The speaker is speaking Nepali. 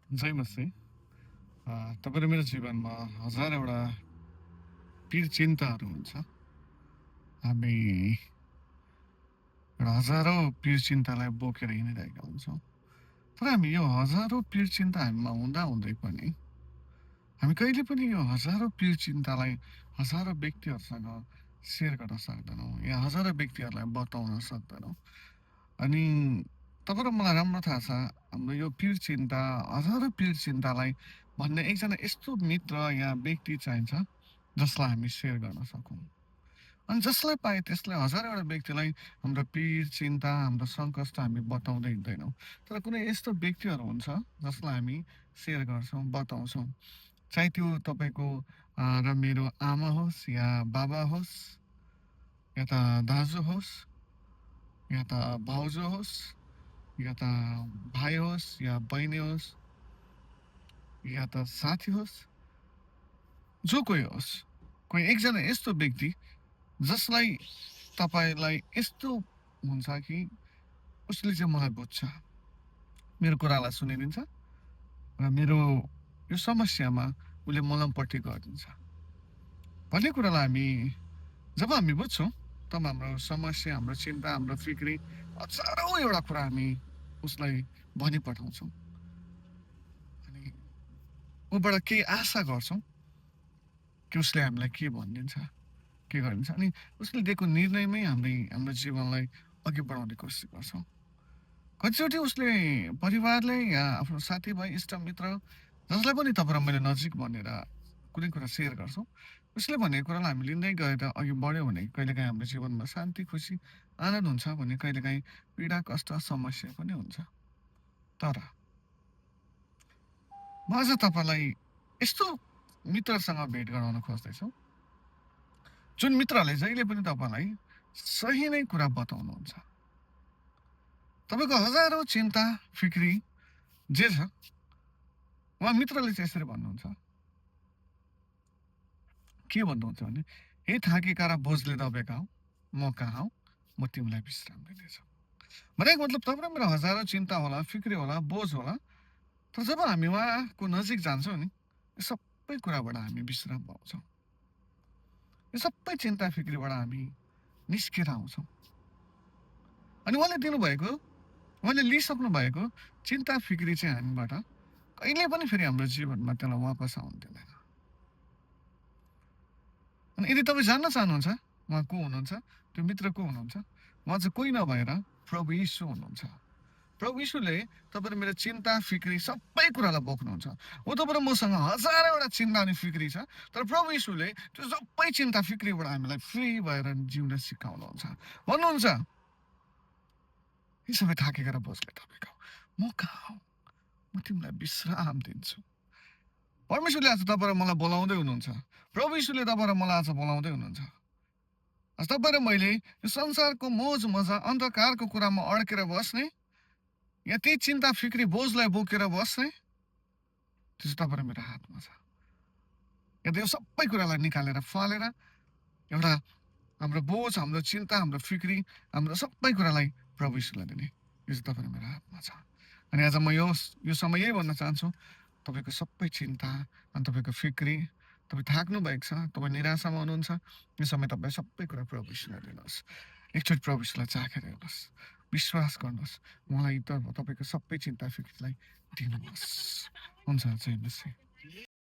जय मसी। तपाईँ र मेरो जीवनमा हजारवटा पीर चिन्ताहरू हुन्छ। हामी एउटा हजारौँ पीर चिन्तालाई बोकेर हिँडिरहेका हुन्छौँ। तर हामी यो हजारौँ पीर चिन्ता हामीमा हुँदाहुँदै पनि हामी कहिले पनि यो हजारौँ पीर चिन्तालाई हजारौँ व्यक्तिहरूसँग सेयर गर्न सक्दैनौँ या हजारौँ व्यक्तिहरूलाई बताउन सक्दैनौँ। अनि तपाईँ र मलाई राम्रो थाहा छ, हाम्रो यो पीर चिन्ता, हजारौँ पीर चिन्तालाई भन्ने एकजना यस्तो मित्र या व्यक्ति चाहिन्छ, जसलाई हामी सेयर गर्न सकौँ। अनि जसलाई पाए त्यसलाई हजारौँवटा व्यक्तिलाई हाम्रो पीर, चिन्ता, हाम्रो सङ्कष्ट हामी बताउँदै हिँड्दैनौँ। तर कुनै यस्तो व्यक्तिहरू हुन्छ, जसलाई हामी सेयर गर्छौँ, बताउँछौँ। चाहे त्यो तपाईँको र मेरो आमा होस् या बाबा होस्, या त दाजु होस्, या त भाउजू होस्, या त भाइ होस् या बहिनी होस्, या त साथी होस्, जो कोही होस्। कोही एकजना यस्तो व्यक्ति जसलाई तपाईँलाई यस्तो हुन्छ कि उसले चाहिँ मलाई बुझ्छ, मेरो कुरालाई सुनिदिन्छ र मेरो यो समस्यामा उसले मलमपट्टि गरिदिन्छ भन्ने कुरालाई जब हामी बुझ्छौँ, तब हाम्रो समस्या, हाम्रो चिन्ता, हाम्रो फिक्री, हजारौँ एउटा कुरा हामी उसलाई भनिपठाउँछौँ अनि ऊबाट केही आशा गर्छौँ कि उसले हामीलाई के भनिदिन्छ, के गरिदिन्छ। अनि उसले दिएको निर्णयमै हाम्रो जीवनलाई अघि बढाउने कोसिस गर्छौँ। कतिचोटि उसले परिवारले या आफ्नो साथीभाइ, इष्टमित्र जसलाई पनि तपाईँ र मैले नजिक भनेर कुनै कुरा सेयर गर्छौँ, उसले भनेको कुरालाई हामी लिँदै गएर अघि बढ्यो भने कहिलेकाहीँ हाम्रो जीवनमा शान्ति, खुसी, आनन्द हुन्छ भने कहिलेकाहीँ पीडा, कष्ट, समस्या पनि हुन्छ। तर म आज तपाईँलाई यस्तो मित्रसँग भेट गराउन खोज्दैछु, जुन मित्रले जहिले पनि तपाईँलाई सही नै कुरा बताउनुहुन्छ। तपाईँको हजारौँ चिन्ता, फिक्री जे छ, उहाँ मित्रले चाहिँ यसरी भन्नुहुन्छ, के भन्नुहुन्छ भने, हे थाकेका र बोझले दबेका हौ, म कहाँ हौ, म तिमीलाई विश्राम दिनेछु। भनेको मतलब तपाईँ र मेरो हजारौँ चिन्ता होला, फिक्री होला, बोझ होला, तर जब हामी उहाँको नजिक जान्छौँ नि, यो सबै कुराबाट हामी विश्राम पाउँछौँ। यो सबै चिन्ता फिक्रीबाट हामी निस्केर आउँछौँ। अनि उहाँले लिइसक्नु भएको चिन्ता फिक्री चाहिँ हामीबाट कहिले पनि फेरि हाम्रो जीवनमा त्यसलाई वापस आउनु दिँदैन। अनि यदि तपाईँ जान्न चाहनुहुन्छ उहाँ को हुनुहुन्छ, त्यो मित्र को हुनुहुन्छ, उहाँ चाहिँ कोही नभएर प्रभु यीशु हुनुहुन्छ। प्रभु यीशुले तपाईँ र मेरो चिन्ता फिक्री सबै कुरालाई बोक्नुहुन्छ। ऊ तपाईँ र मसँग हजारौँवटा चिन्ता अनि फिक्री छ, तर प्रभु यीशुले त्यो सबै चिन्ता फिक्रीबाट हामीलाई फ्री भएर जिउन सिकाउनुहुन्छ। भन्नुहुन्छ, यी सबै थाकेका र बोझले तपाईँको म कहाँ हौ, म तिमीलाई विश्राम दिन्छु। परमेश्वरले आज तपाईँ र मलाई बोलाउँदै हुनुहुन्छ। प्रभु यीशुले तपाईँ र मलाई आज बोलाउँदै हुनुहुन्छ। आज तपाईँ र मैले यो संसारको मोज मजा, अन्धकारको कुरामा अड्केर बस्ने या त्यही चिन्ता फिक्री बोझलाई बोकेर बस्ने, त्यो चाहिँ तपाईँ र मेरो हातमा छ। या त यो सबै कुरालाई निकालेर फालेर एउटा हाम्रो बोझ, हाम्रो चिन्ता, हाम्रो फिक्री, हाम्रो सबै कुरालाई प्रभु यीशुलाई दिने, यो चाहिँ तपाईँ र मेरो हातमा छ। अनि आज म यो समय यही भन्न चाहन्छु, तपाईँको सबै चिन्ता अनि तपाईँको फिक्री, तपाईँ थाक्नु भएको छ, तपाईँ निराशामा हुनुहुन्छ, यो समय तपाईँ सबै कुरा प्रभु यीशुलाई दिनुहोस्। एकचोटि प्रभु यीशुलाई चाखेर हेर्नुहोस्, विश्वास गर्नुहोस्, उहाँलाई तपाईँको सबै चिन्ता फिक्रीलाई दिनुहोस्। हुन्छ, जय मसीह।